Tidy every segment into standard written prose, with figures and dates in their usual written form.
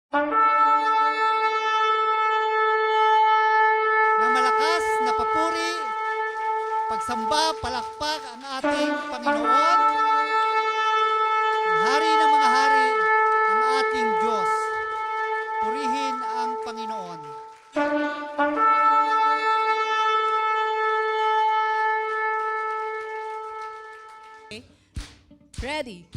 Ng malakas na papuri, pagsamba, palakpak ang ating Panginoon, ang Hari ng mga hari, ang ating Diyos. Purihin ang Panginoon. Ready.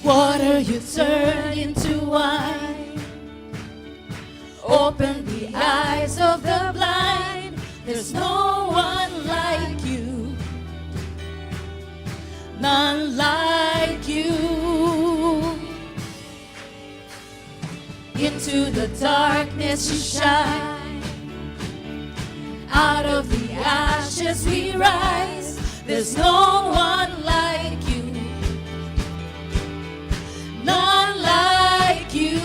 Water you turn into wine. Open the eyes of the blind. There's no one like you. None like you. Into the darkness you shine. Out of the ashes we rise. There's no one like you. None like you.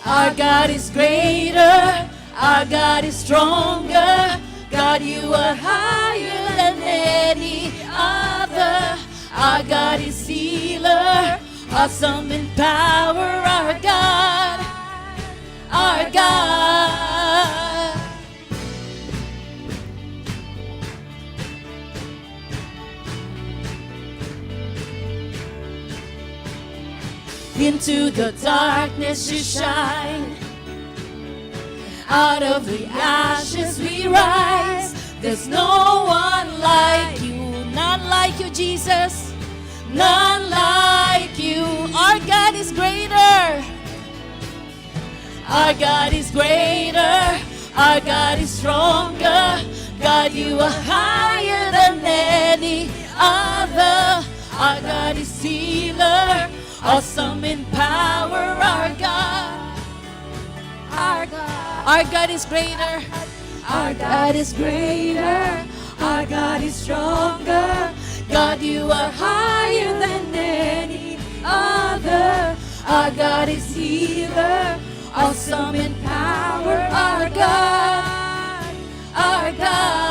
Our God is greater, our God is stronger. God, you are higher than any other. Our God is healer, awesome in power. Our God, our God. Into the darkness you shine. Out of the ashes we rise. There's no one like you. None like you, Jesus. None like you. Our God is greater. Our God is greater. Our God is stronger. God, you are higher than any other. Our God is healer, awesome in power. Our God, our God, our God is greater. Our God is greater. Our God is stronger. God, you are higher than any other. Our God is healer, awesome in power. Our God, our God.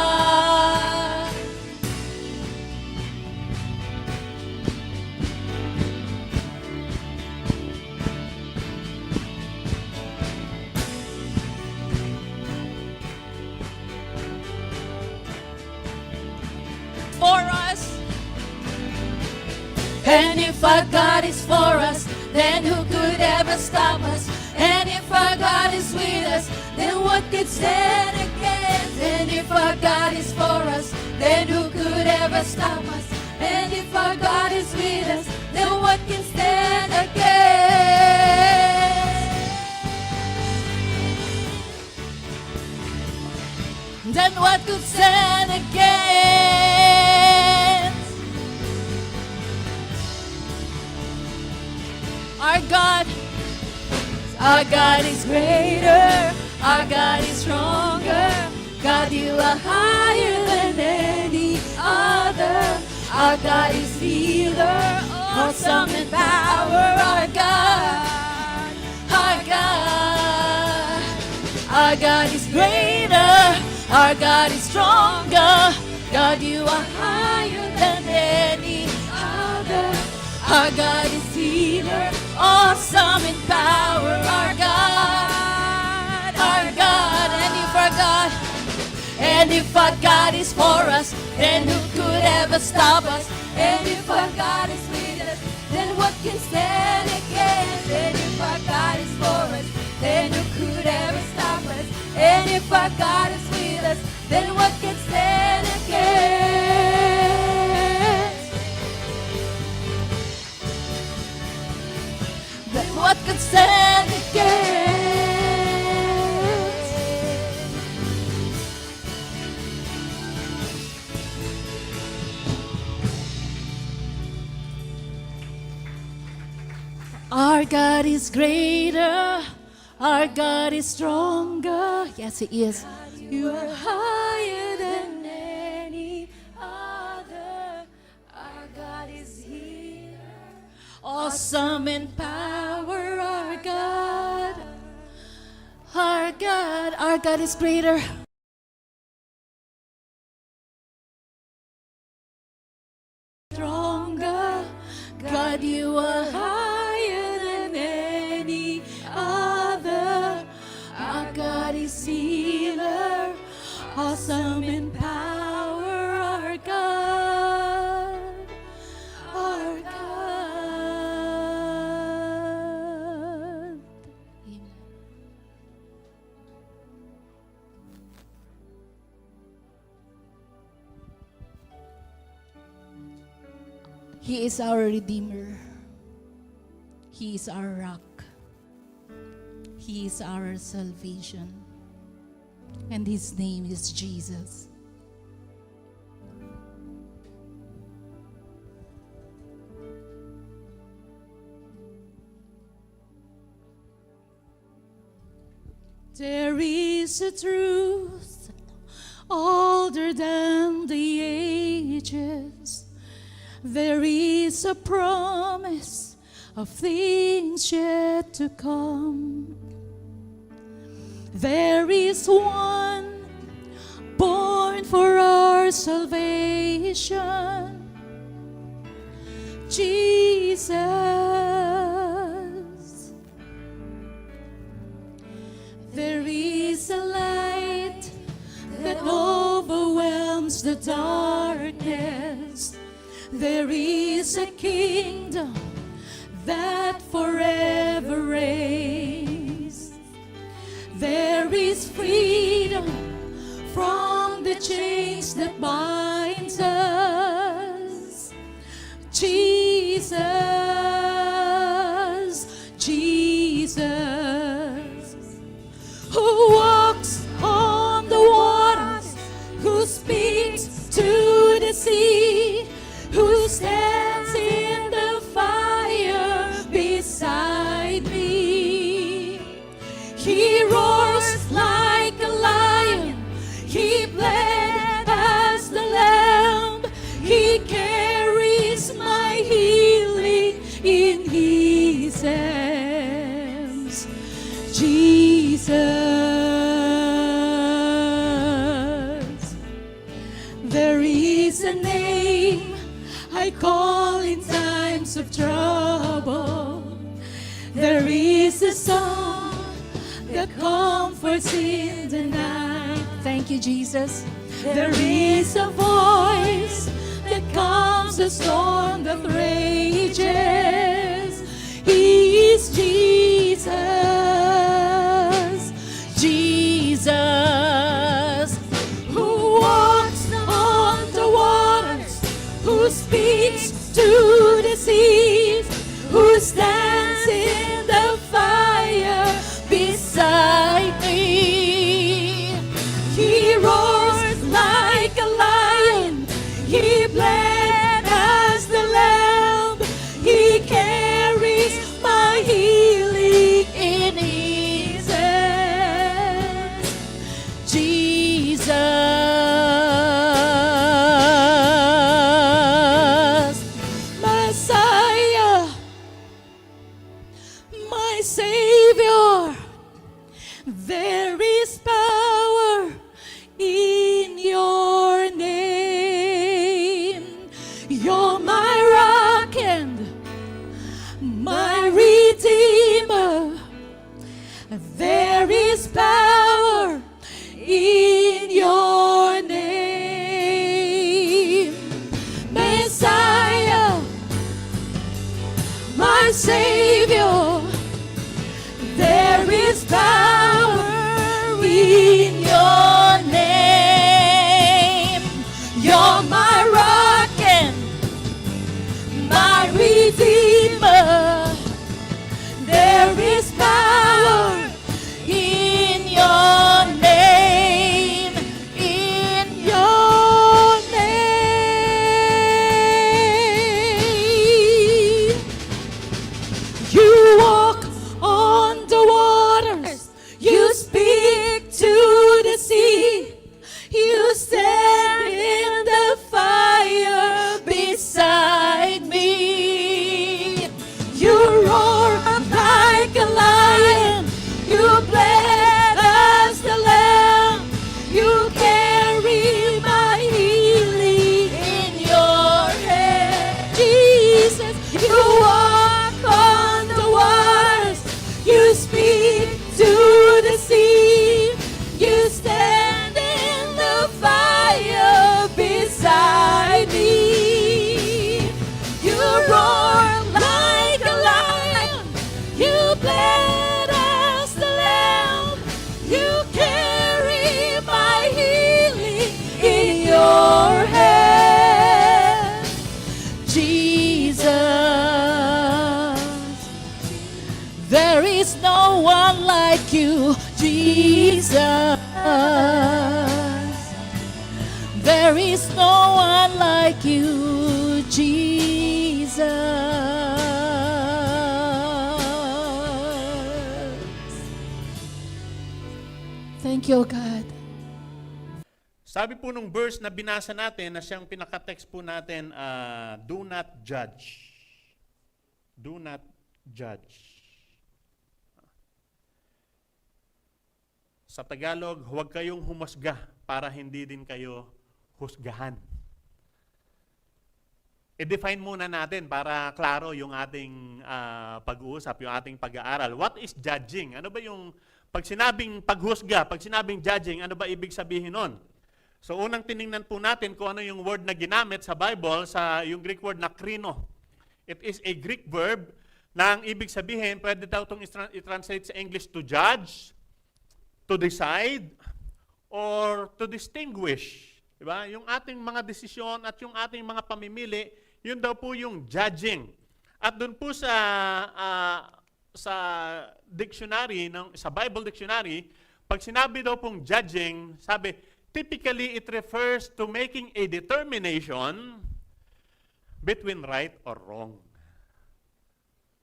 For us. And if our God is for us, then who could ever stop us? And if our God is with us, then what could stand against? And if our God is for us, then who could ever stop us? And if our God is with us, then what can stand against? Then what could stand against? Our God is greater, our God is stronger. God, you are higher than any other. Our God is healer, awesome in power. Our God, our God. Our God is greater, our God is stronger. God, you are higher than any other. Our God is healer, awesome in power. Our God, our God. And if our God is for us, then who could ever stop us? And if our God is with us, then what can stand against? And if our God is for us, then who could ever stop us? And if our God is with us, then what can stand against? Then what could stand against? Our God is greater, our God is stronger. Yes, He is. You are higher than any other. awesome in power, our God. Our God is greater. Stronger, God, you are higher than any other. Our God is healer, awesome in power, our God, our God. Amen. He is our Redeemer. He is our rock. He is our salvation. And His name is Jesus. There is a truth older than the ages. There is a promise of things yet to come. There is one born for our salvation, Jesus. There is a light that overwhelms the darkness. There is a kingdom that forever reigns. There is freedom from the chains that binds us. Jesus, Jesus, who walks on the waters, who speaks to the sea, who stands in the fire beside me. He roars like a lion, he bled as the lamb, he carries my healing in his hands. Jesus, there is a name I call in times of trouble. There is a song that comforts in the night. Thank you, Jesus. There is a voice that calms the storm that rages. He is Jesus, Jesus, who walks on the waters, who speaks to the seas, who stands in the fire beside me. He roars like a lion, he bled as the lamb, he carries my healing in his hands. Jesus, There is no one like you, Jesus. Thank you, God. Sabi po nung verse na binasa natin, na siyang pinaka-text po natin, do not judge. Do not judge. Sa Tagalog, huwag kayong humusga para hindi din kayo husgahan. I-define muna natin para klaro yung ating pag-uusap, yung ating pag-aaral. What is judging? Ano ba yung, pag sinabing paghusga, pag sinabing judging, ano ba ibig sabihin nun? So unang tiningnan po natin kung ano yung word na ginamit sa Bible, sa yung Greek word na krino. It is a Greek verb na ang ibig sabihin, pwede daw itong i-translate sa English to judge, to decide, or to distinguish. Diba? Yung ating mga desisyon at yung ating mga pamimili, yun daw po yung judging. At doon po sa dictionary, sa Bible dictionary, pag sinabi daw pong judging, sabi, typically it refers to making a determination between right or wrong.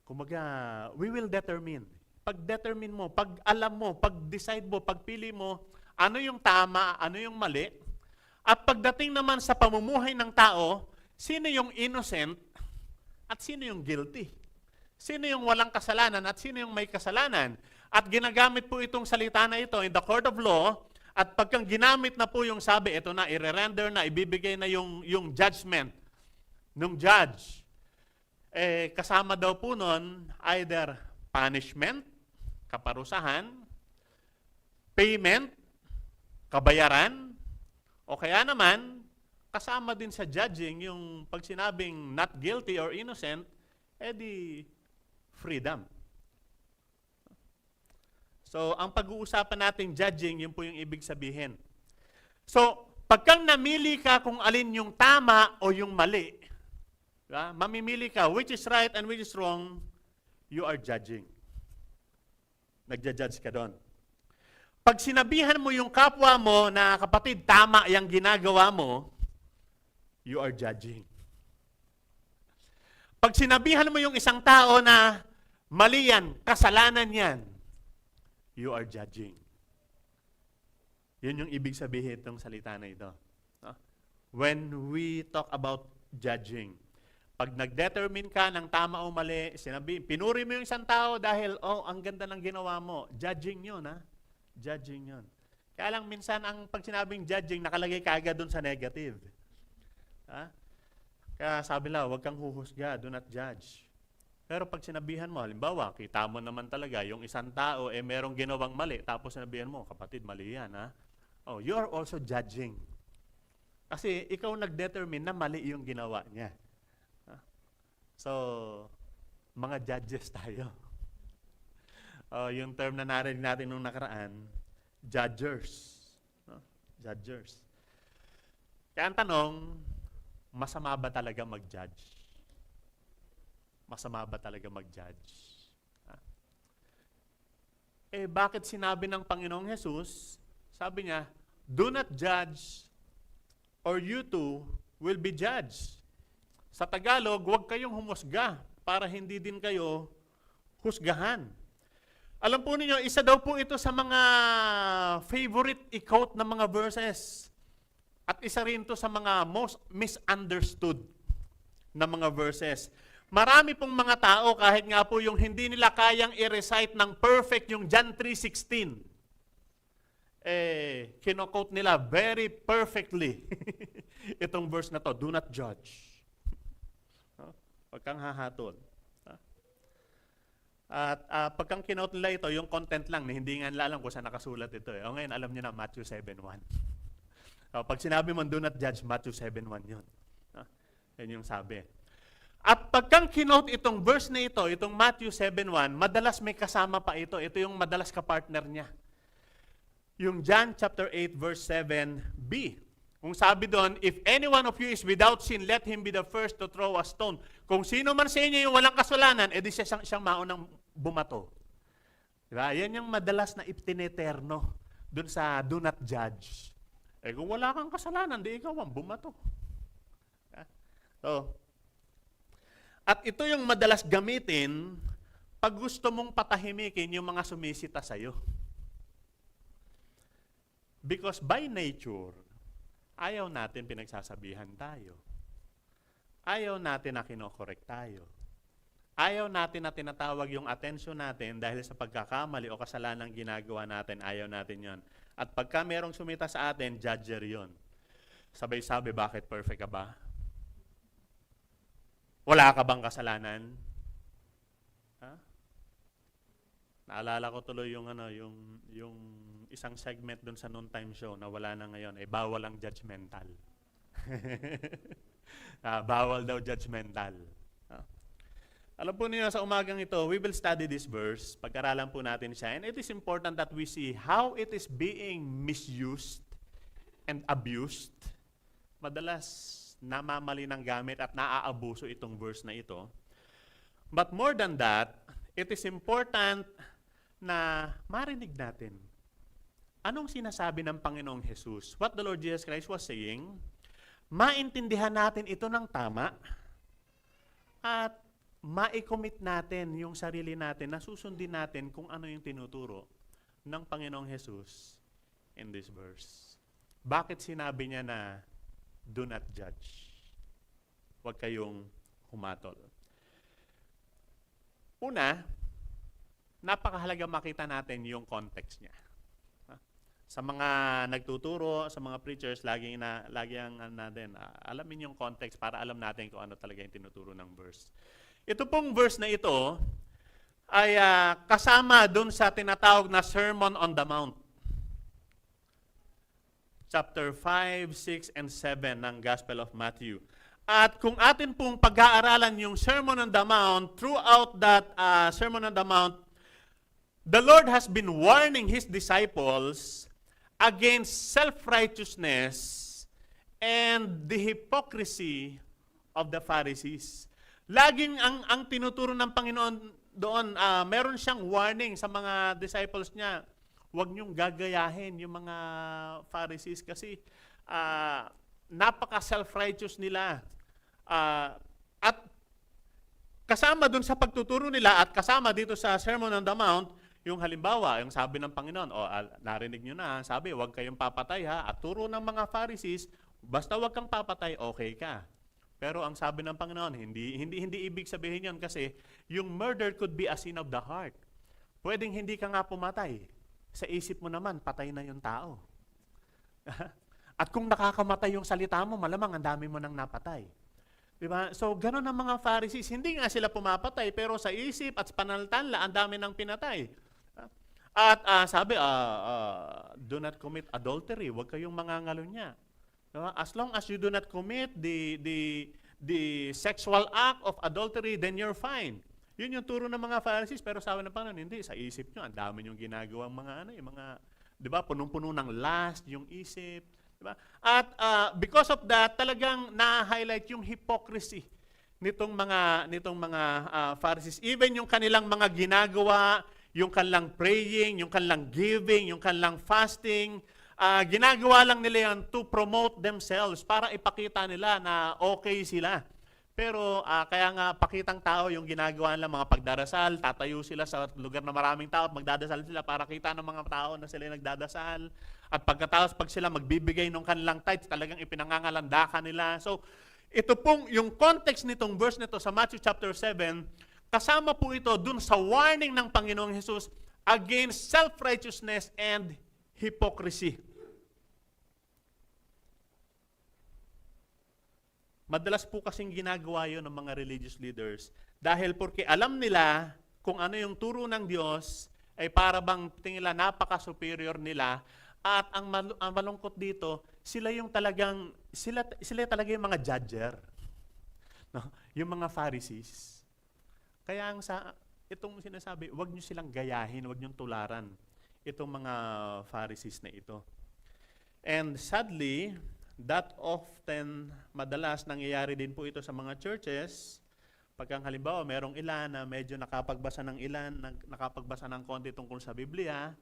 Kumaga, we will determine. Pag-determine mo, pag-alam mo, pag-decide mo, pagpili mo, ano yung tama, ano yung mali. At pagdating naman sa pamumuhay ng tao, sino yung innocent at sino yung guilty. Sino yung walang kasalanan at sino yung may kasalanan. At ginagamit po itong salita na ito in the court of law. At pagkang ginamit na po yung sabi, ito na, i-render na, ibibigay na yung judgment ng judge. Kasama daw po nun either punishment, kaparusahan, payment, kabayaran, o kaya naman, kasama din sa judging yung pag sinabing not guilty or innocent, di freedom. So, ang pag-uusapan nating judging, yun po yung ibig sabihin. So, pagkang namili ka kung alin yung tama o yung mali, diba? Mamimili ka which is right and which is wrong, you are judging. Nagja-judge ka doon. Pag sinabihan mo yung kapwa mo na kapatid, tama yung ginagawa mo, you are judging. Pag sinabihan mo yung isang tao na mali yan, kasalanan yan, you are judging. Yun yung ibig sabihin itong salita na ito. When we talk about judging, pag nag-determine ka ng tama o mali, pinuri mo yung isang tao dahil, ang ganda ng ginawa mo. Judging yun, ha? Judging yun. Kaya lang minsan, pag sinabing judging, nakalagay ka agad dun sa negative. Ha? Kaya sabi lang, huwag kang huhusga, do not judge. Pero pag sinabihan mo, halimbawa, kita mo naman talaga, yung isang tao, merong ginawang mali, tapos sinabihan mo, kapatid, mali yan, ha? You are also judging. Kasi ikaw nag-determine na mali yung ginawa niya. So, mga judges tayo. Yung term na narinig natin nung nakaraan, judgers. Judgers. Kaya ang tanong, masama ba talaga mag-judge? Masama ba talaga mag-judge? Bakit sinabi ng Panginoong Jesus, sabi niya, do not judge or you too will be judged. Sa Tagalog, huwag kayong humusga para hindi din kayo husgahan. Alam po ninyo, isa daw po ito sa mga favorite i-quote na mga verses. At isa rin to sa mga most misunderstood na mga verses. Marami pong mga tao, kahit nga po yung hindi nila kayang i-recite ng perfect yung John 3:16, kino-quote nila very perfectly itong verse na to, do not judge. Huwag kang hahatol. At pagkang kinote nila ito, yung content lang, hindi nga nila alam kung saan nakasulat ito. O ngayon, alam niyo na, Matthew 7:1. Pag sinabi mo, do not judge, Matthew 7:1 yun. Yan yung sabi. At pagkang kinote itong verse na ito, itong Matthew 7:1, madalas may kasama pa ito. Ito yung madalas ka-partner niya. Yung John chapter 8, verse 7b. Kung sabi doon, if any one of you is without sin, let him be the first to throw a stone. Kung sino man sa inyo yung walang kasalanan, edi siyang maunang bumato. Diba? Yan yung madalas na iptineterno dun sa do not judge. Eh kung wala kang kasalanan, di ikaw ang bumato. So, at ito yung madalas gamitin pag gusto mong patahimikin yung mga sumisita sa'yo. Because by nature, ayaw natin pinagsasabihan tayo. Ayaw natin na kinokorek tayo. Ayaw natin na tinatawag yung atensyon natin dahil sa pagkakamali o kasalanang ginagawa natin, ayaw natin yon. At pagka merong sumita sa atin, judger yon. Sabay-sabi, bakit perfect ka ba? Wala ka bang kasalanan? Ha? Naalala ko tuloy yung isang segment dun sa noontime show na wala na ngayon, bawal ang judgmental. Bawal daw judgmental. Alam po niyo sa umagang ito, we will study this verse, pag-aralan po natin siya, and it is important that we see how it is being misused and abused. Madalas namamali ng gamit at naaabuso itong verse na ito. But more than that, it is important na marinig natin anong sinasabi ng Panginoong Jesus. What the Lord Jesus Christ was saying, maintindihan natin ito ng tama at ma-commit natin yung sarili natin na susundin natin kung ano yung tinuturo ng Panginoong Jesus in this verse. Bakit sinabi niya na do not judge? Huwag kayong humatol. Una, napakahalaga makita natin yung context niya. Sa mga nagtuturo, sa mga preachers, lagi ang natin, alamin yung context para alam natin kung ano talaga yung tinuturo ng verse. Ito pong verse na ito ay kasama dun sa tinatawag na Sermon on the Mount. Chapter 5, 6, and 7 ng Gospel of Matthew. At kung atin pong pag-aaralan yung Sermon on the Mount, throughout that Sermon on the Mount, the Lord has been warning His disciples against self-righteousness and the hypocrisy of the Pharisees. Laging ang tinuturo ng Panginoon doon, meron siyang warning sa mga disciples niya. Huwag niyong gagayahin yung mga Pharisees kasi napaka-self-righteous nila. At kasama dun sa pagtuturo nila at kasama dito sa Sermon on the Mount, yung halimbawa, yung sabi ng Panginoon, narinig nyo na, sabi, huwag kayong papatay ha. At turo ng mga Pharisees, basta huwag kang papatay, okay ka. Pero ang sabi ng Panginoon, hindi ibig sabihin yon kasi yung murder could be a sin of the heart. Pwedeng hindi ka nga pumatay. Sa isip mo naman, patay na yung tao. At kung nakakamatay yung salita mo, malamang ang dami mo nang napatay. Diba? So, gano'n ang mga Pharisees. Hindi nga sila pumapatay, pero sa isip at sa panaltanla, ang dami nang pinatay. At sabi, do not commit adultery. Huwag kayong mangangalunya. Diba? As long as you do not commit the sexual act of adultery, then you're fine. Yun yung turo ng mga Pharisees, pero sabi ng Panginoon, hindi, sa isip nyo, ang dami yung ginagawang mga, di ba, punong-puno ng lust, yung isip, di ba? At because of that, talagang na-highlight yung hypocrisy nitong mga Pharisees. Even yung kanilang mga ginagawa, yung kanilang praying, yung kanilang giving, yung kanilang fasting, ginagawa lang nila yan to promote themselves para ipakita nila na okay sila. Pero kaya nga pakitang tao yung ginagawa nila, mga pagdarasal, tatayo sila sa lugar na maraming tao at magdadasal sila para kita ng mga tao na sila nagdadasal. At pagkatapos pag sila magbibigay ng kanilang tithes, talagang ipinangangalandakan nila. So ito pong yung context nitong verse nito sa Matthew chapter 7, kasama po ito dun sa warning ng Panginoong Jesus against self-righteousness and hypocrisy. Madalas po kasing ginagawa yun ng mga religious leaders dahil porque alam nila kung ano yung turo ng Diyos ay para bang tingin nila napaka-superior nila at ang malungkot dito, sila talaga yung mga judger. No? Yung mga Pharisees. Kaya itong sinasabi, huwag nyo silang gayahin, huwag nyo tularan itong mga Pharisees na ito. And sadly, that often, madalas nangyayari din po ito sa mga churches. Pagkang halimbawa, merong ilan na medyo nakapagbasa ng konti tungkol sa Biblia,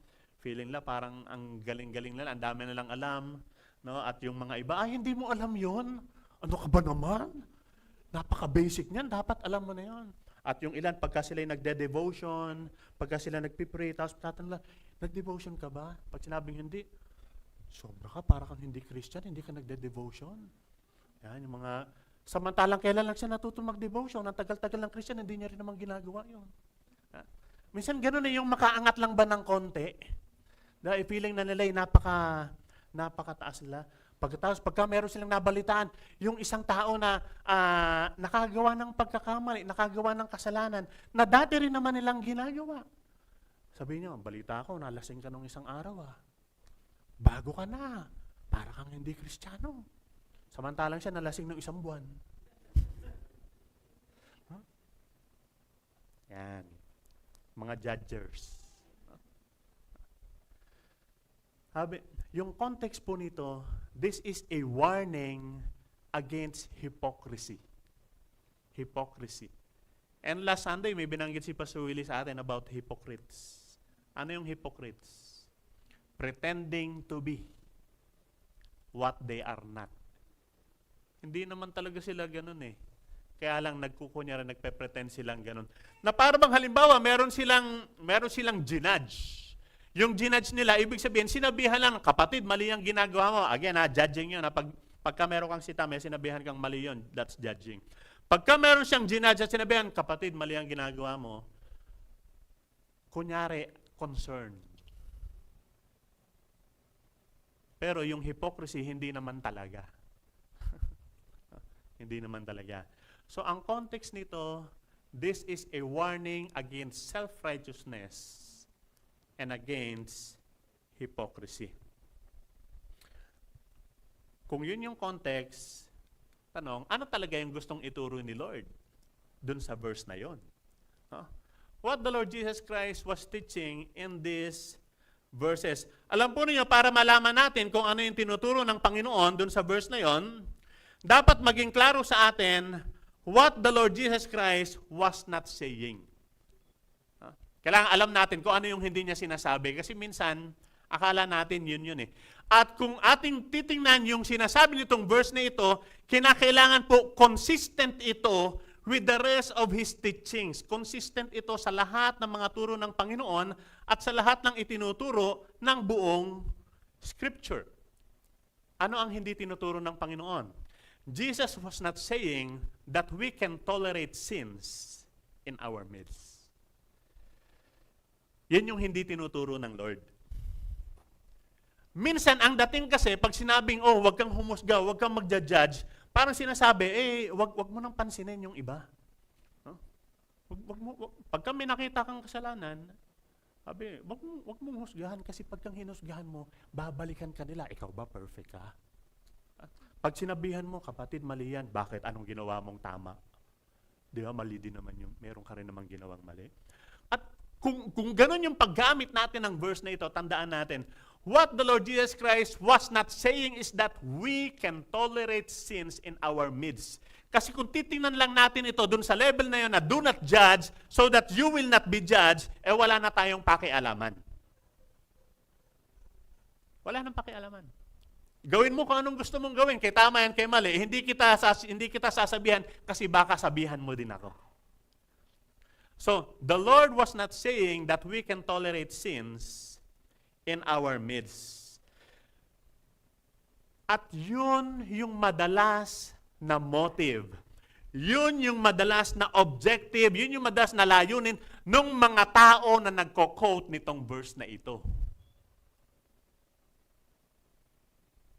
feeling la parang ang galing-galing nila, ang dami nilang alam, no? At yung mga iba, ay hindi mo alam 'yon. Ano ka ba naman? Napaka-basic niyan, dapat alam mo na 'yon. At yung ilan, pagka sila nagde-devotion, pagka sila nagpipray, tapos tatanong, nag-devotion ka ba? Pag sinabing hindi, sobra ka, para kang hindi Christian, hindi ka nagde-devotion. Yan, yung mga, samantalang kailan lang siya natutong mag-devotion, ang tagal-tagal ng Christian, hindi niya rin naman ginagawa yun. Minsan gano'n na yung makaangat lang ba ng konti? Dahil feeling na nila napakataas nila. Pagkatapos, pagka meron silang nabalitaan, yung isang tao na nakagawa ng pagkakamali, nakagawa ng kasalanan, na dati rin naman nilang ginagawa. Sabihin niyo, balita ko, nalasing ka nung isang araw Bago ka na, para kang hindi Kristiyano. Samantalang siya nalasing ng isang buwan. Yan. Mga judgers. Sabi, yung context po nito, this is a warning against hypocrisy. Hypocrisy. And last Sunday, may binanggit si Pastor Willie sa atin about hypocrites. Ano yung hypocrites? Pretending to be what they are not. Hindi naman talaga sila ganun Kaya lang nagkukunyari, nagpe-pretend silang ganun. Na para bang halimbawa, meron silang ginudge. Yung ginudge nila, ibig sabihin, sinabihan lang, kapatid, mali ang ginagawa mo. Again, judging yun. Pagka meron kang sita, may sinabihan kang mali yun. That's judging. Pagka meron siyang ginudge at sinabihan, kapatid, mali ang ginagawa mo, kunyari, concern. Pero yung hypocrisy, hindi naman talaga. Hindi naman talaga. So, ang context nito, this is a warning against self-righteousness and against hypocrisy. Kung yun yung context, tanong, ano talaga yung gustong ituro ni Lord dun sa verse na yun? What the Lord Jesus Christ was teaching in these verses. Alam po niyo, para malaman natin kung ano yung tinuturo ng Panginoon dun sa verse na yon, dapat maging klaro sa atin what the Lord Jesus Christ was not saying. Kailangan alam natin kung ano yung hindi niya sinasabi. Kasi minsan, akala natin yun At kung ating titingnan yung sinasabi nitong verse na ito, kinakailangan po consistent ito with the rest of His teachings. Consistent ito sa lahat ng mga turo ng Panginoon at sa lahat ng itinuturo ng buong Scripture. Ano ang hindi tinuturo ng Panginoon? Jesus was not saying that we can tolerate sins in our midst. Yan yung hindi tinuturo ng Lord. Minsan, ang dating kasi, pag sinabing, wag kang humusga, wag kang magja-judge, parang sinasabi, wag mo nang pansinin yung iba. Pagka may nakita kang kasalanan, sabi, wag mong husgahan kasi pag kang hinusgahan mo, babalikan ka nila. Ikaw ba perfect ka? Pag sinabihan mo, kapatid, mali yan. Bakit? Anong ginawa mong tama? Di ba, mali din naman yung, meron ka rin namang ginawang mali. At kung ganun yung paggamit natin ng verse na ito, tandaan natin, what the Lord Jesus Christ was not saying is that we can tolerate sins in our midst. Kasi kung titingnan lang natin ito dun sa level na yun na do not judge so that you will not be judged, wala na tayong pakialaman. Wala nang pakialaman. Gawin mo kung anong gusto mong gawin, kay tama yan, kay mali. Hindi kita sasabihan kasi baka sabihan mo din ako. So, the Lord was not saying that we can tolerate sins in our midst. At yun yung madalas na motive. Yun yung madalas na objective, yun yung madalas na layunin ng mga tao na nagko-quote nitong verse na ito.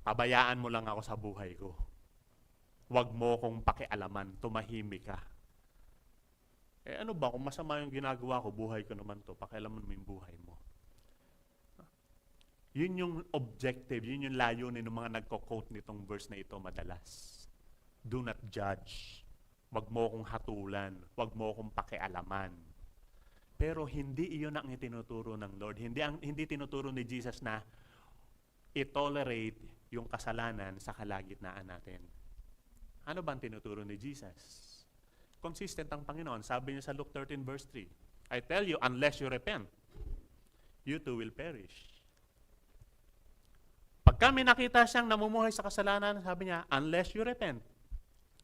Pabayaan mo lang ako sa buhay ko. Huwag mo kong pakialaman, tumahimik ka. Ano ba, kung masama yung ginagawa ko, buhay ko naman to, pakialaman mo yung buhay mo. Yun yung objective, yun yung layunin ng mga nagko-quote nitong verse na ito madalas. Do not judge. Huwag mo kong hatulan. Huwag mo kong pakialaman. Pero hindi iyon ang itinuturo ng Lord. Hindi tinuturo ni Jesus na i-tolerate yung kasalanan sa kalagitnaan natin. Ano ba ang tinuturo ni Jesus? Consistent ang Panginoon. Sabi niya sa Luke 13 verse 3, I tell you, unless you repent, you too will perish. Pagka may nakita siyang namumuhay sa kasalanan, sabi niya, unless you repent.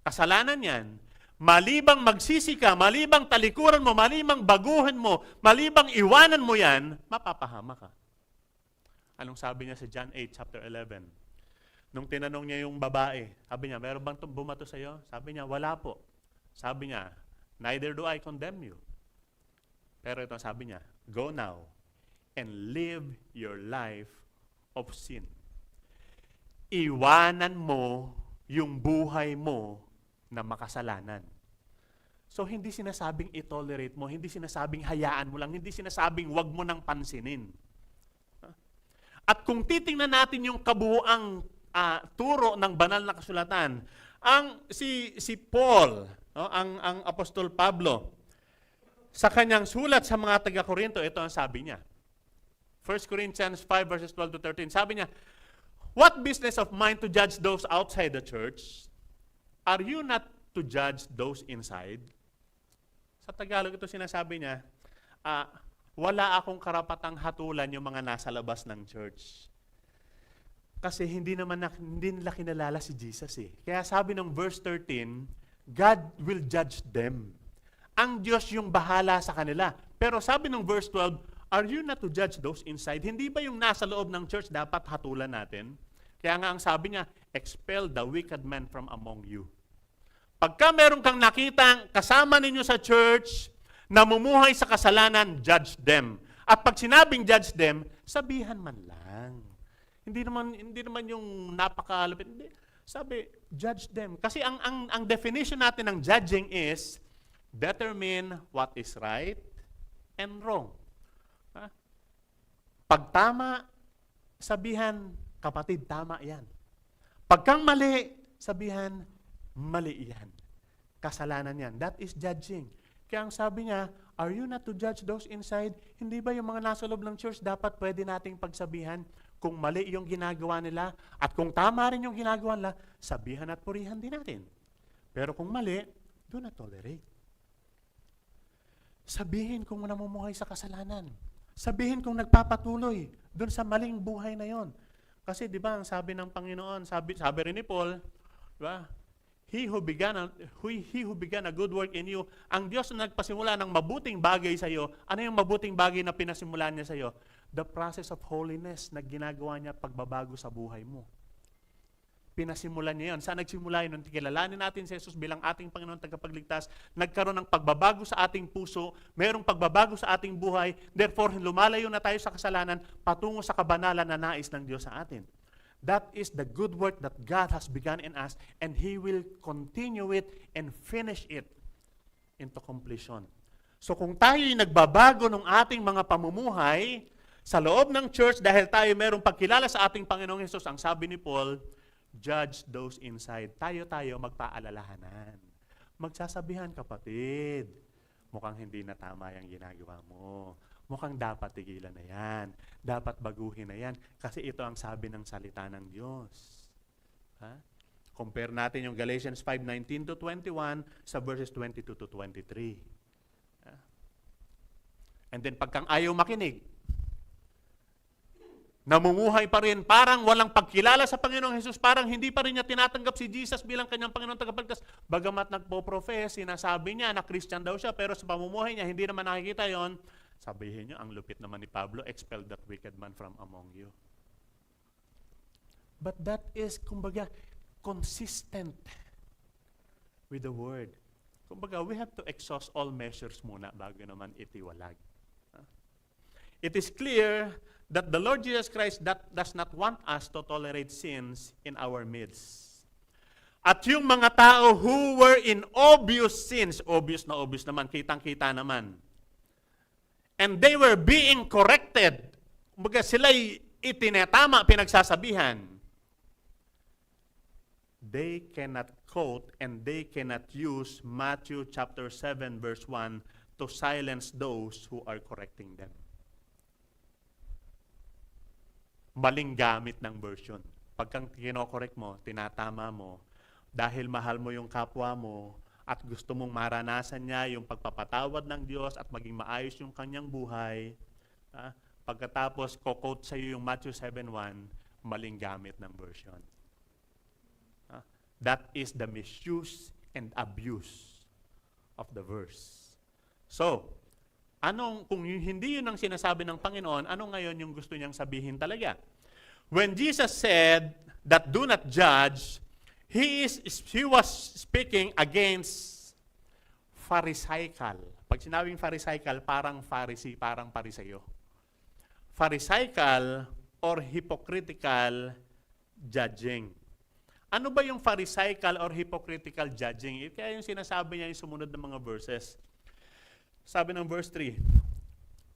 Kasalanan yan. Malibang magsisi ka, malibang talikuran mo, malibang baguhan mo, malibang iwanan mo yan, mapapahama ka. Anong sabi niya sa John 8, chapter 11? Nung tinanong niya yung babae, sabi niya, meron bang bumato sa iyo? Sabi niya, wala po. Sabi niya, neither do I condemn you. Pero ito sabi niya, go now and live your life of sin. Iwanan mo yung buhay mo na makasalanan. So, hindi sinasabing i-tolerate mo, hindi sinasabing hayaan mo lang, hindi sinasabing wag mo nang pansinin. At kung titingnan natin yung kabuuang turo ng banal na kasulatan, si Paul, no, ang Apostol Pablo, sa kanyang sulat sa mga taga-Korinto, ito ang sabi niya. 1 Corinthians 5 verses 12 to 13, sabi niya, what business of mine to judge those outside the church? Are you not to judge those inside? Sa Tagalog ito sinasabi niya, wala akong karapatang hatulan yung mga nasa labas ng church. Kasi hindi nila kinalala si Jesus eh. Kaya sabi ng verse 13, God will judge them. Ang Diyos yung bahala sa kanila. Pero sabi ng verse 12, are you not to judge those inside? Hindi ba yung nasa loob ng church dapat hatulan natin? Kaya nga ang sabi niya, expel the wicked man from among you. Pagka meron kang nakitang kasama ninyo sa church, namumuhay sa kasalanan, judge them. At pag sinabing judge them, sabihan man lang. Hindi naman yung napakalupit. Hindi. Sabi, judge them. Kasi ang definition natin ng judging is determine what is right and wrong. Pag tama, sabihan, kapatid, tama yan. Pagkang mali, sabihan, mali yan. Kasalanan yan. That is judging. Kaya ang sabi niya, are you not to judge those inside? Hindi ba yung mga nasa loob ng church dapat pwede nating pagsabihan kung mali yung ginagawa nila at kung tama rin yung ginagawa nila, sabihan at purihan din natin. Pero kung mali, do not tolerate. Sabihin kung namumuhay sa kasalanan. Sabihin kung nagpapatuloy dun sa maling buhay na yon. Kasi di ba ang sabi ng Panginoon, sabi rin ni Paul, di ba? He who began a good work in you, ang Diyos na nagpasimula ng mabuting bagay sa iyo, ano yung mabuting bagay na pinasimulan niya sa iyo? The process of holiness na ginagawa niya pagbabago sa buhay mo. Pinasimulan niya yun. Saan nagsimula yun? Nung kilalanin natin si Jesus bilang ating Panginoon tagapagligtas, nagkaroon ng pagbabago sa ating puso, mayroong pagbabago sa ating buhay, therefore lumalayo na tayo sa kasalanan patungo sa kabanalan na nais ng Diyos sa atin. That is the good work that God has begun in us, and He will continue it and finish it into completion. So kung tayo'y nagbabago ng ating mga pamumuhay sa loob ng church dahil tayo mayroong pagkilala sa ating Panginoong Hesus, ang sabi ni Paul, judge those inside. Tayo magpaalalahanan. Magsasabihan, kapatid, mukhang hindi na tama yung ginagawa mo. Mukhang dapat tigilan na yan. Dapat baguhin na yan. Kasi ito ang sabi ng salita ng Diyos. Ha? Compare natin yung Galatians 5:19 to 21 sa verses 22 to 23. Ha? And then pagkang ayaw makinig, namumuhay pa rin, parang walang pagkilala sa Panginoong Hesus, parang hindi pa rin niya tinatanggap si Jesus bilang kanyang Panginoon tagapagligtas. Bagamat nagpo-profess, sinasabi niya na Christian daw siya, pero sa pamumuhay niya, hindi naman nakikita yon. Sabihin niyo, ang lupit naman ni Pablo, expel that wicked man from among you. But that is, kumbaga, consistent with the word. Kumbaga, we have to exhaust all measures muna bago naman itiwalag. It is clear that the Lord Jesus Christ does not want us to tolerate sins in our midst. At yung mga tao who were in obvious sins, obvious naman, kitang-kita naman, and they were being corrected, kumbaga sila'y itinetama, pinagsasabihan, they cannot quote and they cannot use Matthew chapter 7 verse 1 to silence those who are correcting them. Maling gamit ng version. Pagkang kino-correct mo, tinatama mo, dahil mahal mo yung kapwa mo, at gusto mong maranasan niya yung pagpapatawad ng Diyos at maging maayos yung kanyang buhay, pagkatapos quote sa iyo yung Matthew 7:1, maling gamit ng version. That is the misuse and abuse of the verse. So, kung hindi yun ang sinasabi ng Panginoon, ano ngayon yung gusto niyang sabihin talaga? When Jesus said that do not judge, he was speaking against Pharisaical. Pag sinabing Pharisaical, parang Pharisee, parang Pariseyo. Pharisaical or hypocritical judging. Ano ba yung Pharisaical or hypocritical judging? Kaya yung sinasabi niya yung sumunod ng mga verses. Sabi ng verse 3,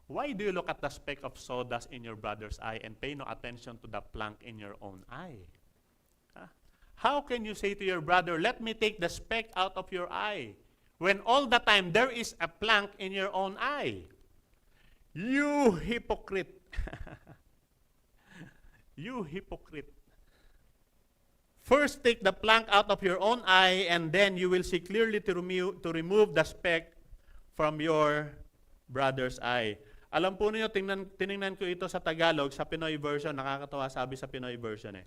why do you look at the speck of sawdust in your brother's eye and pay no attention to the plank in your own eye? How can you say to your brother, let me take the speck out of your eye, when all the time there is a plank in your own eye? You hypocrite. You hypocrite. First take the plank out of your own eye, and then you will see clearly to remove the speck from your brother's eye. Alam po niyo, tiningnan ko ito sa Tagalog, sa Pinoy version, nakakatawa sabi sa Pinoy version eh.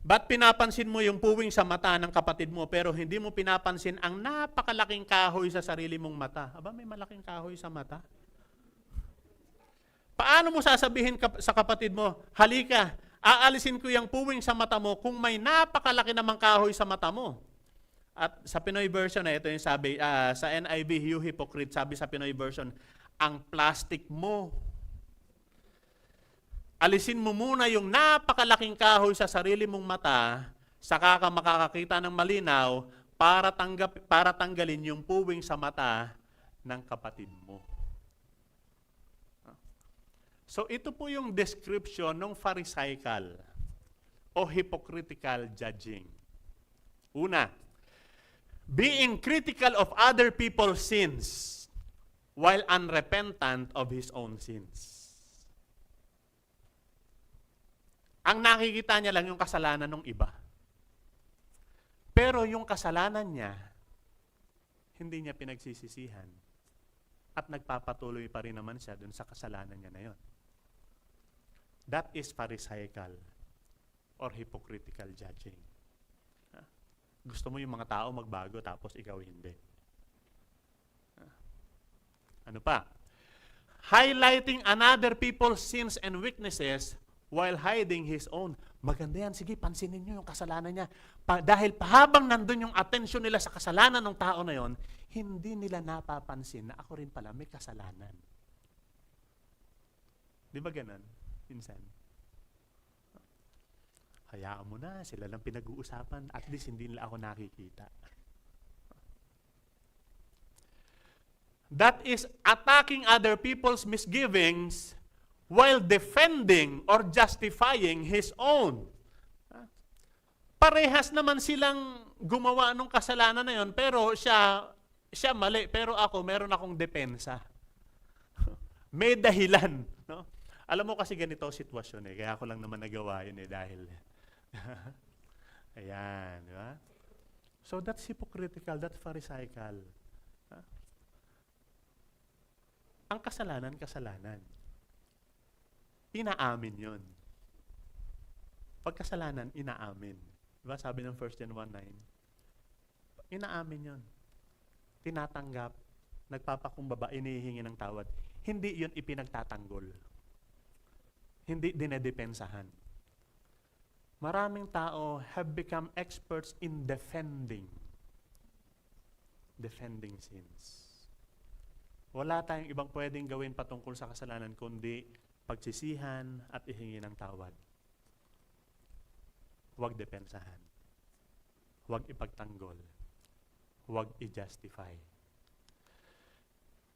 Ba't pinapansin mo yung puwing sa mata ng kapatid mo, pero hindi mo pinapansin ang napakalaking kahoy sa sarili mong mata? Aba, may malaking kahoy sa mata? Paano mo sasabihin sa kapatid mo, halika, aalisin ko yung puwing sa mata mo kung may napakalaki namang kahoy sa mata mo? At sa Pinoy version, ito yung sabi, sa NIV, you hypocrite, sabi sa Pinoy version, ang plastic mo. Alisin mo muna yung napakalaking kahoy sa sarili mong mata, saka ka makakakita ng malinaw para tanggalin yung puwing sa mata ng kapatid mo. So ito po yung description ng Pharisaical o hypocritical judging. Una, being critical of other people's sins while unrepentant of his own sins. Ang nakikita niya lang yung kasalanan ng iba. Pero yung kasalanan niya, hindi niya pinagsisisihan. At nagpapatuloy pa rin naman siya dun sa kasalanan niya na yun. That is Pharisaical or hypocritical judging. Gusto mo yung mga tao magbago tapos ikaw hindi. Ano pa? Highlighting another people's sins and weaknesses while hiding his own. Maganda yan. Sige, pansinin nyo yung kasalanan niya. Dahil habang nandun yung attention nila sa kasalanan ng tao na yon, hindi nila napapansin na ako rin pala may kasalanan. Di ba ganun? Minsan. Hayaan mo na, sila lang pinag-uusapan. At least hindi nila ako nakikita. That is attacking other people's misgivings while defending or justifying his own. Parehas naman silang gumawa ng kasalanan na yon, pero siya mali, pero ako meron akong depensa. May dahilan, no? Alam mo kasi ganito ang sitwasyon eh, kaya ako lang naman nagawa yun eh dahil ayan, di ba? So that's hypocritical, that's Pharisaical. Ang kasalanan. Inaamin yun. Pagkasalanan, inaamin. Diba sabi ng 1 John 1:9? Inaamin yun. Tinatanggap, nagpapakumbaba, inihingi ng tawad. Hindi yun ipinagtatanggol. Hindi dinedepensahan. Maraming tao have become experts in defending sins. Wala tayong ibang pwedeng gawin patungkol sa kasalanan kundi pagsisihan at ihingi ng tawad. Huwag depensahan. Huwag ipagtanggol. Huwag i-justify.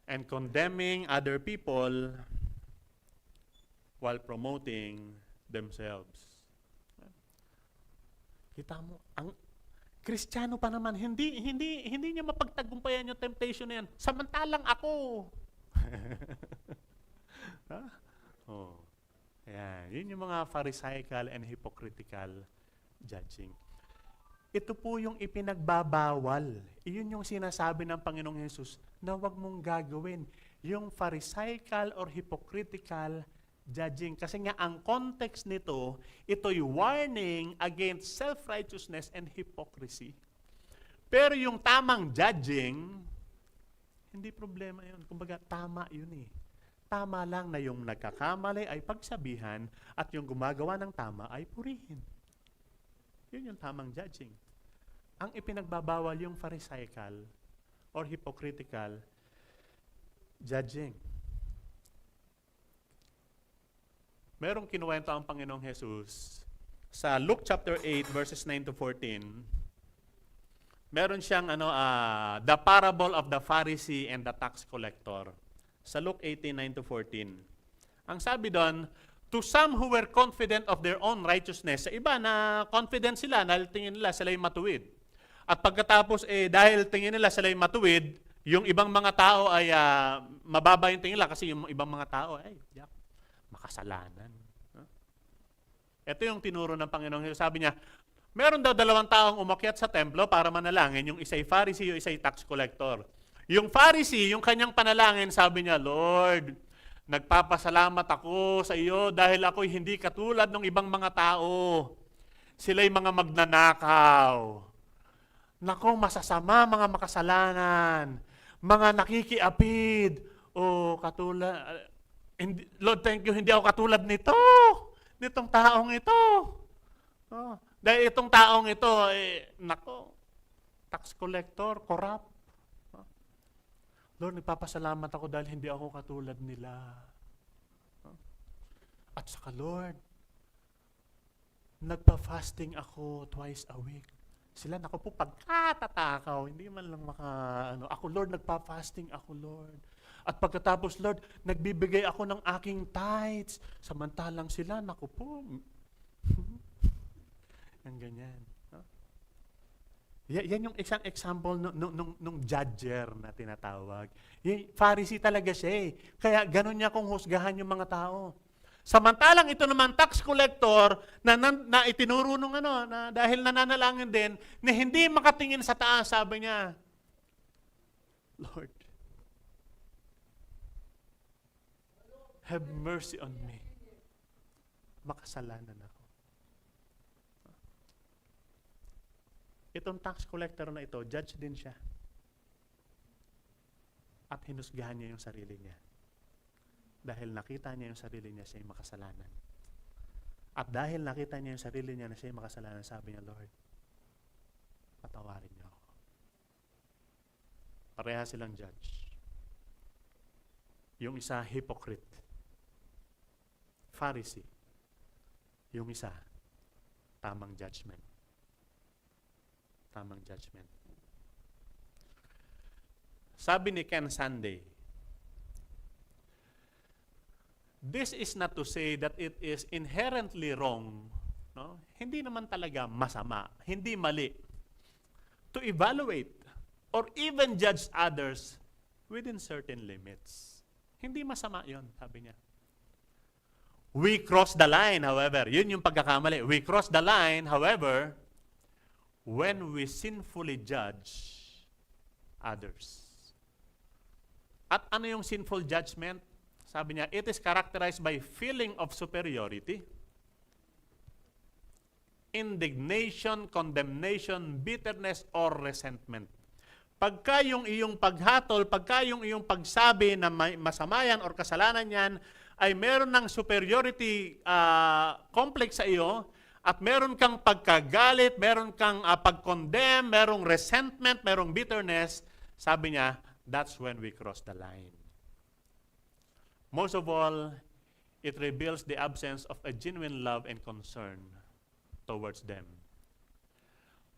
And condemning other people while promoting themselves. Kita mo, ang Kristiyano pa naman, hindi niya mapagtagumpayan yung temptation na yan. Samantalang ako. Oh. Ayan. Yun yung mga Pharisaical and hypocritical judging. Ito po yung ipinagbabawal. Iyon yung sinasabi ng Panginoong Hesus na huwag mong gagawin. Yung Pharisaical or hypocritical judging. Kasi nga, ang context nito, ito'y warning against self-righteousness and hypocrisy. Pero yung tamang judging, hindi problema yun. Kumbaga, tama yun eh. Tama lang na yung nagkakamali ay pagsabihan at yung gumagawa ng tama ay purihin. Yun yung tamang judging. Ang ipinagbabawal yung pharisaical or hypocritical judging. Merong kinuwento ang Panginoong Jesus sa Luke chapter 8 verses 9 to 14. Meron siyang the parable of the Pharisee and the tax collector. Sa Luke 18:9 to 14. Ang sabi doon, to some who were confident of their own righteousness, sa iba na confident sila dahil tingin nila sila'y matuwid. At pagkatapos dahil tingin nila sila'y matuwid, yung ibang mga tao ay mababa yung tingin nila kasi yung ibang mga tao ay makasalanan. Ito yung tinuro ng Panginoong Jesus. Sabi niya, meron daw 2 taong umakyat sa templo para manalangin. Yung isa'y Pharisee, yung isa'y tax collector. Yung Pharisee, yung kanyang panalangin, sabi niya, Lord, nagpapasalamat ako sa iyo dahil ako'y hindi katulad ng ibang mga tao. Sila'y mga magnanakaw. Nako, masasama mga makasalanan. Mga nakikiapid. Katulad, Lord, thank you, hindi ako katulad nito. Nitong taong ito. Dahil itong taong ito, nako, tax collector, corrupt. Lord, nagpapasalamat ako dahil hindi ako katulad nila. At saka, Lord, nagpa-fasting ako twice a week. Sila, naku po, pagkatatakaw, hindi man lang ako, Lord, nagpa-fasting ako, Lord. At pagkatapos, Lord, nagbibigay ako ng aking tithes. Samantalang sila, naku po, ang ganyan. Yan yung isang example nung judger na tinatawag. Yung Pharisee talaga siya eh. Kaya ganun niya kung husgahan yung mga tao. Samantalang ito naman tax collector na itinuro nung na dahil nananalangin din na hindi makatingin sa taas, sabi niya, Lord, have mercy on me. Makasalanan ako. Itong tax collector na ito, judge din siya. At hinusgahan niya yung sarili niya. Dahil nakita niya yung sarili niya, siya'y makasalanan. At dahil nakita niya yung sarili niya na siya'y makasalanan, sabi niya, Lord, patawarin niyo ako. Pareha silang judge. Yung isa, hypocrite. Pharisee. Yung isa, tamang judgment. Tamang judgment. Sabi ni Ken Sunday, this is not to say that it is inherently wrong, no? Hindi naman talaga masama, hindi mali, to evaluate or even judge others within certain limits. Hindi masama yon, sabi niya. We cross the line, however, yun yung pagkakamali. We cross the line, however, when we sinfully judge others. At ano yung sinful judgment? Sabi niya, it is characterized by feeling of superiority, indignation, condemnation, bitterness, or resentment. Pagka yung iyong paghatol, pagka yung iyong pagsabi na masama yan or kasalanan yan, ay meron ng superiority complex sa iyo, at meron kang pagkagalit, meron kang pag-condemn, merong resentment, merong bitterness, sabi niya, that's when we cross the line. Most of all, it reveals the absence of a genuine love and concern towards them.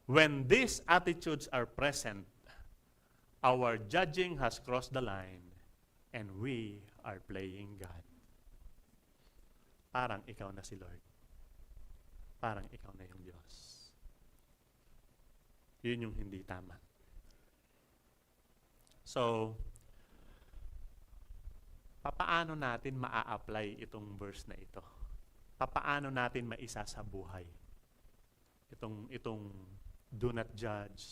When these attitudes are present, our judging has crossed the line and we are playing God. Parang ikaw na si Lord. Parang ikaw na yung Diyos. Yun yung hindi tama. So, papaano natin maa-apply itong verse na ito? Papaano natin maisa sa buhay? Itong do not judge,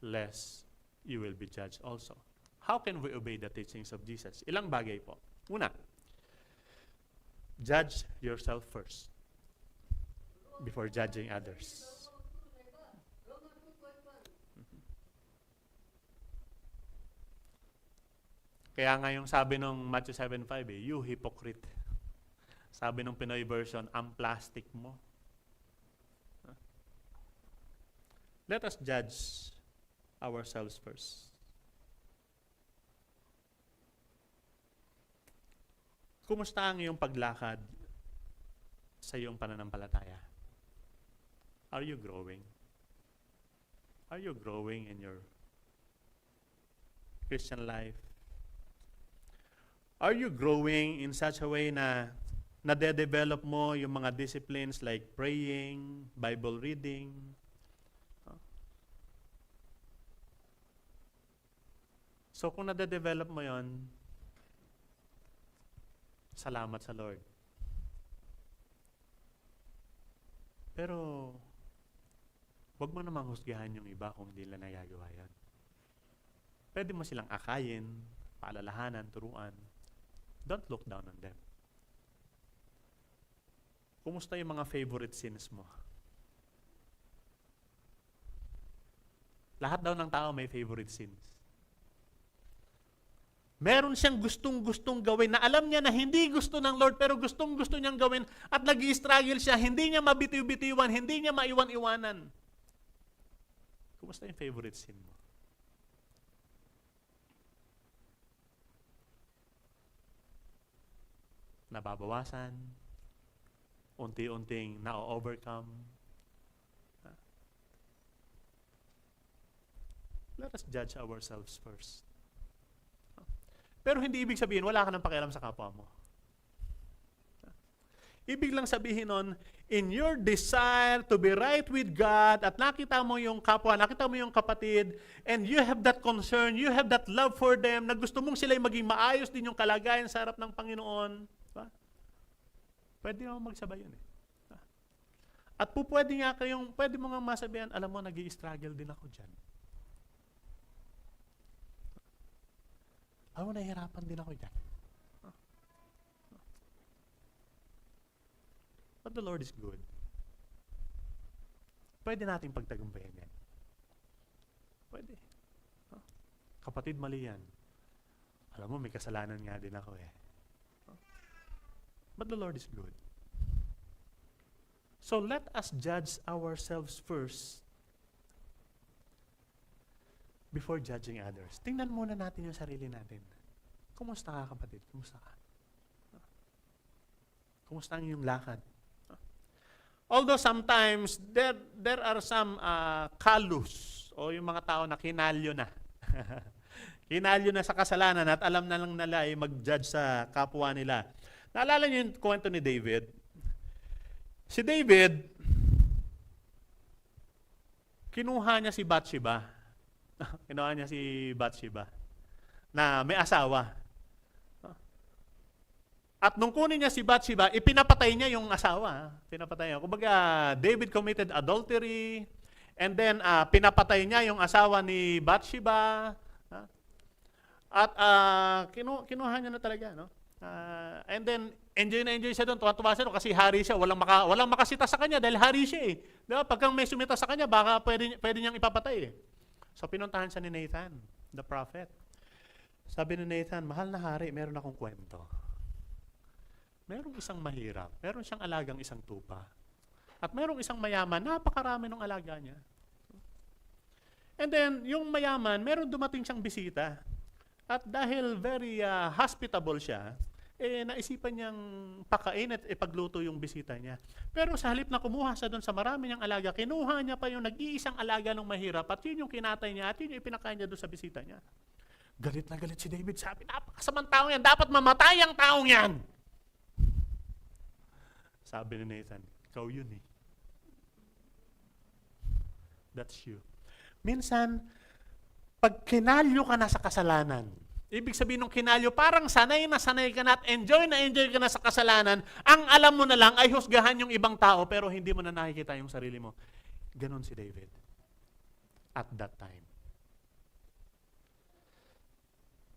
lest you will be judged also. How can we obey the teachings of Jesus? Ilang bagay po. Una, judge yourself first before judging others. Kaya nga yung sabi nung Matthew 7:5, you hypocrite. Sabi nung Pinoy version, ang plastic mo. Let us judge ourselves first. Kumusta ang iyong paglakad sa iyong pananampalataya? Are you growing? Are you growing in your Christian life? Are you growing in such a way na nade-develop mo yung mga disciplines like praying, Bible reading? So kung nade-develop mo yon, salamat sa Lord. Pero wag mo namang husgahan yung iba kung hindi nila nagagawa yan. Pwede mo silang akayin, paalalahanan, turuan. Don't look down on them. Kumusta yung mga favorite sins mo? Lahat daw ng tao may favorite sins. Meron siyang gustong-gustong gawin na alam niya na hindi gusto ng Lord pero gustong-gusto niyang gawin at nag-i-struggle siya, hindi niya mabitiw-bitiwan, hindi niya maiwan-iwanan. Kumusta yung favorite sin mo? Nababawasan, unti-unting na-overcome. Let us judge ourselves first. Pero hindi ibig sabihin, wala ka ng pakialam sa kapwa mo. Ibig lang sabihin nun, in your desire to be right with God, at nakita mo yung kapwa, nakita mo yung kapatid, and you have that concern, you have that love for them, na gusto mong sila'y maging maayos din yung kalagayan sa harap ng Panginoon, diba? Pwede mo magsabay yun eh. At pwede mo nga masabihan, alam mo, nag-i-struggle din ako dyan. Alam mo, nahihirapan din ako dyan. But the Lord is good. Pwede nating pagtagumpayan yan. Pwede. Kapatid, mali yan. Alam mo, may kasalanan nga din ako eh. But the Lord is good. So let us judge ourselves first before judging others. Tingnan muna natin yung sarili natin. Kumusta ka, kapatid? Kumusta ka? Kumusta ang iyong lakad? Although sometimes there are some callous o yung mga tao na kinalyo na. Kinalyo na sa kasalanan at alam na lang nila ay mag-judge sa kapwa nila. Naalala niyo yung kwento ni David? Si David, kinuha niya si Bathsheba. Kinuha niya si Bathsheba na may asawa. At nung kunin niya si Bathsheba, ipinapatay niya yung asawa. Pinapatay niya. Kumbaga, David committed adultery, and then pinapatay niya yung asawa ni Bathsheba. At kinuha niya na talaga, no? And then, enjoy na enjoy siya doon. Tuwa-tuwa siya doon kasi hari siya. Walang makasita sa kanya dahil hari siya eh. Diba? Pagkang may sumita sa kanya, baka pwede niyang ipapatay eh. So, pinuntahan siya ni Nathan, the prophet. Sabi ni Nathan, mahal na hari, meron akong kwento. Merong isang mahirap. Meron siyang alagang isang tupa. At merong isang mayaman, napakarami ng alaga niya. And then, yung mayaman, meron dumating siyang bisita. At dahil very hospitable siya, naisipan niyang pakain at ipagluto yung bisita niya. Pero sa halip na kumuha siya doon sa marami niyang alaga, kinuha niya pa yung nag-iisang alaga ng mahirap at yun yung kinatay niya at yun yung ipinakain niya doon sa bisita niya. Galit na galit si David. Sabi, napakasamang taong yan. Dapat mamatay ang taong yan. Sabi ni Nathan, ikaw yun eh. That's you. Minsan, pag kinalyo ka na sa kasalanan, ibig sabihin ng kinalyo, parang sanay na sanay ka na at enjoy ka na sa kasalanan, ang alam mo na lang ay husgahan yung ibang tao pero hindi mo na nakikita yung sarili mo. Ganon si David at that time.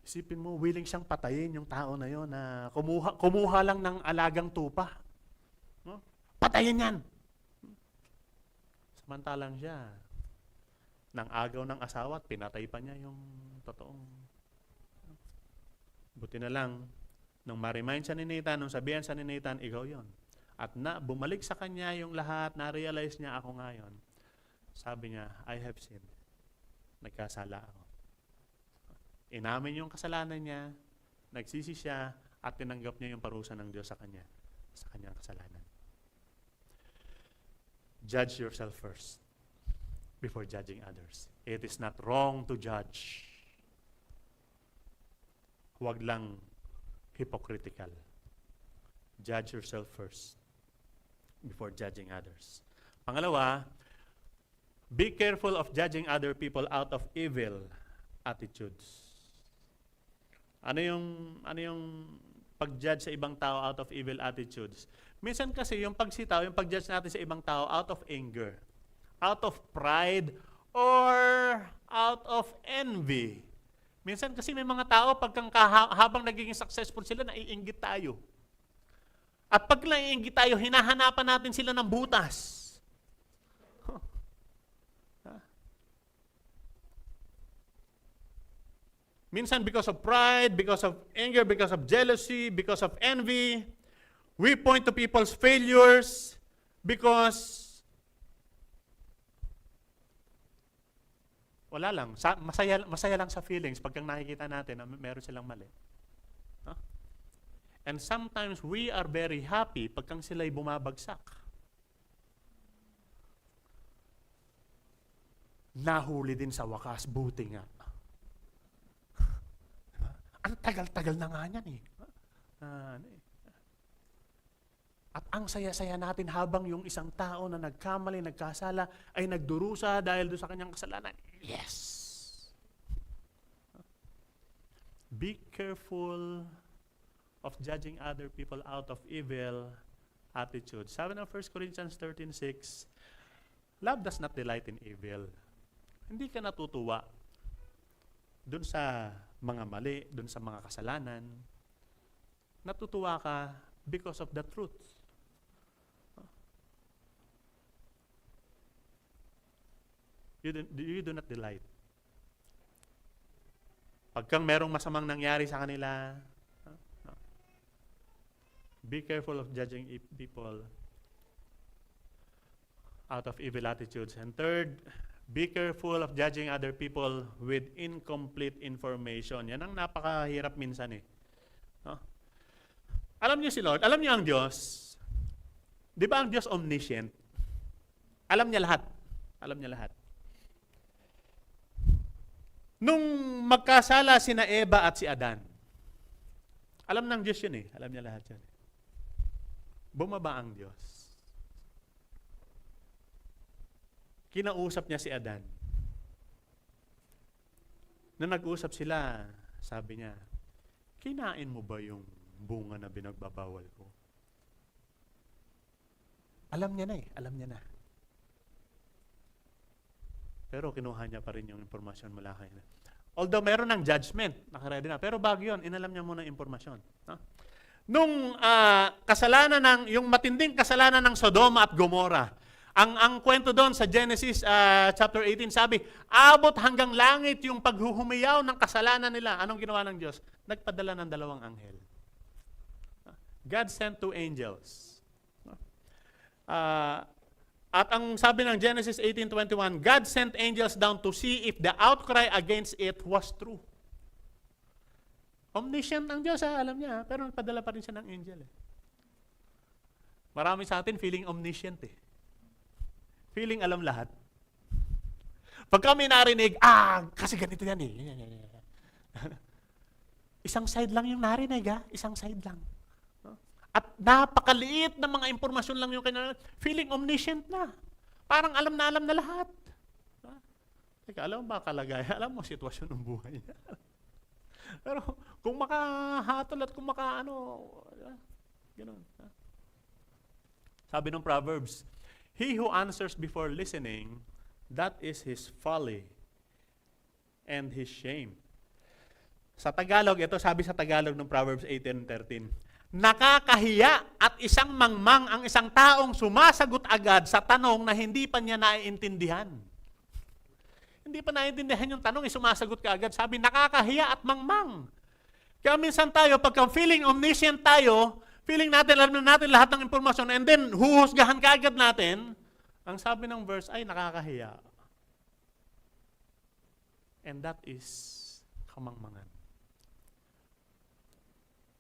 Isipin mo, willing siyang patayin yung tao na yon na kumuha lang ng alagang tupa. No? Patayin yan! Samantalang siya, nang agaw ng asawa at pinatay pa niya yung totoong. Buti na lang, nung ma-remind siya ni Nathan, nung sabihan siya ni Nathan, ikaw yon. At bumalik sa kanya yung lahat, na-realize niya ako ngayon. Sabi niya, I have sinned. Nagkasala ako. Inamin yung kasalanan niya, nagsisi siya, at tinanggap niya yung parusa ng Diyos sa kanyang kasalanan. Judge yourself first before judging others. It is not wrong to judge. Huwag lang hypocritical. Judge yourself first before judging others. Pangalawa, be careful of judging other people out of evil attitudes. Ano yung pag-judge sa ibang tao out of evil attitudes? Minsan kasi yung pagsitaw, yung pag-judge natin sa ibang tao out of anger, out of pride, or out of envy. Minsan kasi may mga tao, habang nagiging successful sila, naiinggit tayo. At pag naiinggit tayo, hinahanapan natin sila ng butas. Minsan because of pride, because of anger, because of jealousy, because of envy, we point to people's failures because wala lang, masaya lang sa feelings pagka nakikita natin na meron silang mali. Huh? And sometimes we are very happy pagka sila'y bumabagsak. Nahuli din sa wakas, buti nga. Ang tagal-tagal na nga yan eh. At ang saya-saya natin habang yung isang tao na nagkamali, nagkasala, ay nagdurusa dahil doon sa kanyang kasalanan. Yes! Be careful of judging other people out of evil attitudes. Sabi ng 1 Corinthians 13:6, love does not delight in evil. Hindi ka natutuwa doon sa mga mali, doon sa mga kasalanan. Natutuwa ka because of the truth. You do not delight. Pagkang merong masamang nangyari sa kanila, be careful of judging people out of evil attitudes. And third, be careful of judging other people with incomplete information. Yan ang napakahirap minsan eh. No? Alam niyo si Lord, alam niyo ang Diyos. Di ba ang Diyos omniscient? Alam niya lahat. Alam niya lahat. Nung magkasala sina Eva at si Adan, alam ng Diyos yun eh. Alam niya lahat yun. Bumaba ang Diyos. Kinausap niya si Adan. Nung nag-usap sila, sabi niya, kinain mo ba yung bunga na binagbabawal ko? Alam niya na eh. Alam niya na. Pero kinuha niya pa rin yung impormasyon mula kay na. Although meron ng judgment, nakaredy na. Pero bago yun, inalam niya muna yung impormasyon. No? Nung yung matinding kasalanan ng Sodoma at Gomorrah, ang kwento doon sa Genesis chapter 18, sabi, abot hanggang langit yung paghuhumiyaw ng kasalanan nila. Anong ginawa ng Diyos? Nagpadala ng 2 anghel. God sent 2 angels. At ang sabi ng Genesis 18:21, God sent angels down to see if the outcry against it was true. Omniscient ang Diyos, alam niya, pero nagpadala pa rin siya ng angel. Marami sa atin feeling omniscient eh. Feeling alam lahat. Pag kami narinig, kasi ganito yan eh. Isang side lang yung narinig isang side lang. At napakaliit na mga impormasyon lang yung kanya, feeling omniscient na. Parang alam na lahat. Teka, alam mo ba kalagayan? Alam mo sitwasyon ng buhay niya. Pero kung makahatol at kung gano'n. Sabi ng Proverbs, he who answers before listening, that is his folly and his shame. Sa Tagalog, ito sabi sa Tagalog ng Proverbs 18:13. Nakakahiya at isang mangmang ang isang taong sumasagot agad sa tanong na hindi pa niya naiintindihan. Hindi pa naiintindihan yung tanong, sumasagot ka agad. Sabi, nakakahiya at mangmang. Kaya minsan tayo, pagka feeling omniscient tayo, feeling natin, alam na natin lahat ng impormasyon, and then huhusgahan ka agad natin, ang sabi ng verse ay nakakahiya. And that is kamangmangan.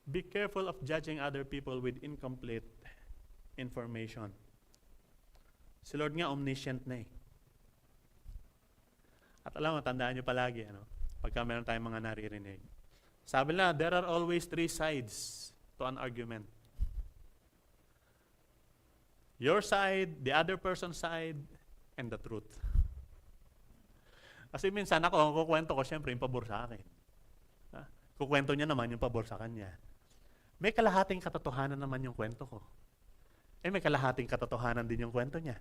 Be careful of judging other people with incomplete information. Si Lord nga omniscient na eh. At alam mo, tandaan nyo palagi, pagka meron tayong mga naririnig. Sabi na, there are always three sides to an argument. Your side, the other person's side, and the truth. Kasi minsan ako, ang kukwento ko, syempre, yung pabor sa akin. Kukwento niya naman yung pabor sa kanya. May kalahating katotohanan naman yung kwento ko. May kalahating katotohanan din yung kwento niya.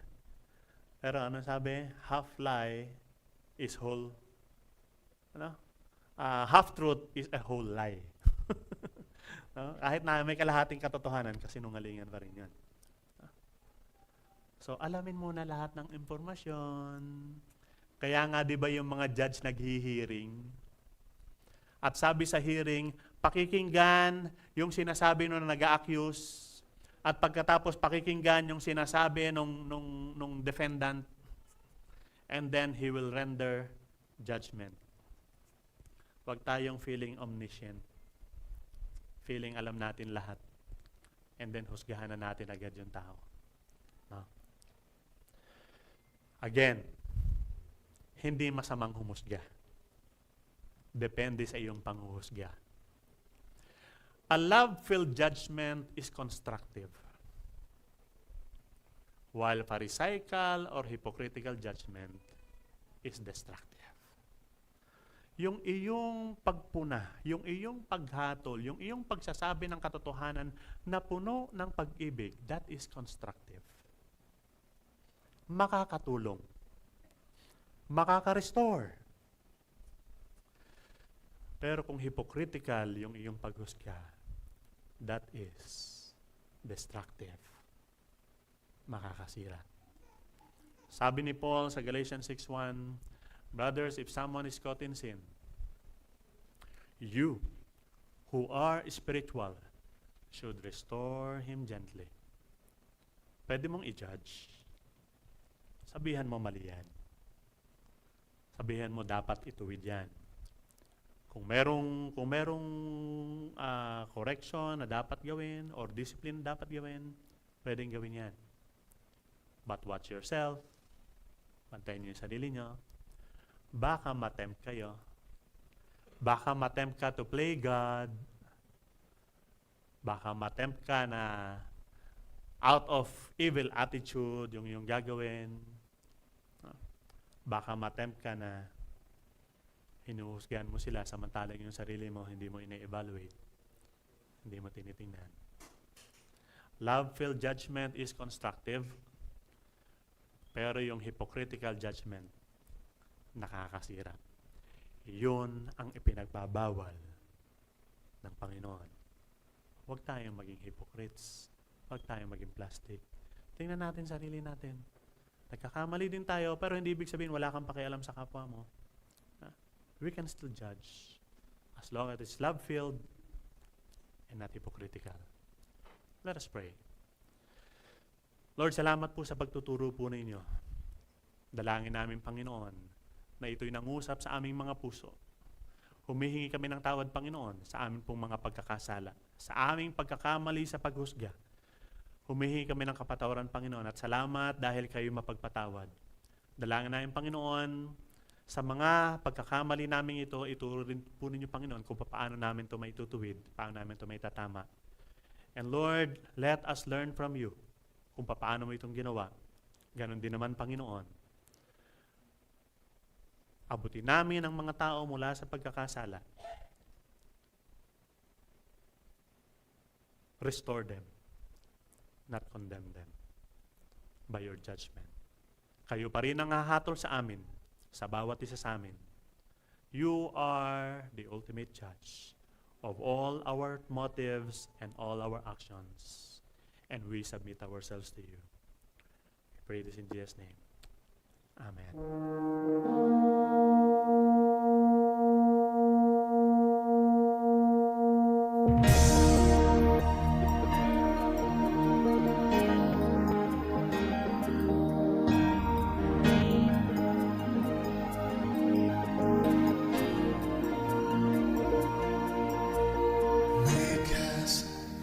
Pero ano sabi? Half lie is whole. Half truth is a whole lie. Kahit na may kalahating katotohanan, kasinungalingan pa rin yun. So, alamin muna lahat ng impormasyon. Kaya nga, di ba yung mga judge naghihiring? At sabi sa hearing, pakikinggan yung sinasabi nung nag-a-accuse at pagkatapos pakikinggan yung sinasabi nung defendant, and then he will render judgment. Huwag tayong feeling omniscient. Feeling alam natin lahat. And then husgahan na natin agad yung tao. No? Again, hindi masamang humusga. Depende sa iyong panghuhusga. A love-filled judgment is constructive, while pharisaical or hypocritical judgment is destructive. Yung iyong pagpuna, yung iyong paghatol, yung iyong pagsasabi ng katotohanan na puno ng pag-ibig, that is constructive. Makakatulong. Makaka-restore. Pero kung hypocritical yung iyong paghusga, that is destructive. Makakasira. Sabi ni Paul sa Galatians 6:1, brothers, if someone is caught in sin, you who are spiritual should restore him gently. Pwede mong i-judge. Sabihan mo mali yan. Sabihan mo dapat ituwid yan. Kung merong correction na dapat gawin or discipline dapat gawin, pwedeng gawin yan. But watch yourself. Bantayan niyo yung sarili niyo. Baka matempt kayo. Baka matempt ka to play God. Baka matempt ka na out of evil attitude yung gagawin. Baka matempt ka na hinuhusgahan mo sila samantalang yung sarili mo hindi mo ina-evaluate. Hindi mo tinitingnan. Love-filled judgment is constructive, pero yung hypocritical judgment nakakasira. Yun ang ipinagbabawal ng Panginoon. Huwag tayong maging hypocrites. Huwag tayong maging plastic. Tingnan natin sarili natin. Nagkakamali din tayo, pero hindi ibig sabihin wala kang pakialam sa kapwa mo. We can still judge as long as it's love-filled and not hypocritical. Let us pray. Lord, salamat po sa pagtuturo po ninyo. Dalangin namin, Panginoon, na ito'y nangusap sa aming mga puso. Humihingi kami ng tawad, Panginoon, sa aming pong mga pagkakasala, sa aming pagkakamali sa paghusga. Humihingi kami ng kapatawaran, Panginoon, at salamat dahil kayo mapagpatawad. Dalangin namin, Panginoon, sa mga pagkakamali namin ito, ituro rin po ninyo, Panginoon, kung paano namin ito maitutuwid, paano namin ito maitatama. And Lord, let us learn from you kung paano mo itong ginawa. Ganon din naman, Panginoon. Abutin namin ang mga tao mula sa pagkakasala. Restore them, not condemn them by your judgment. Kayo pa rin ang hahatol sa amin, sa bawat isa sa amin. You are the ultimate judge of all our motives and all our actions. And we submit ourselves to you. We pray this in Jesus' name. Amen.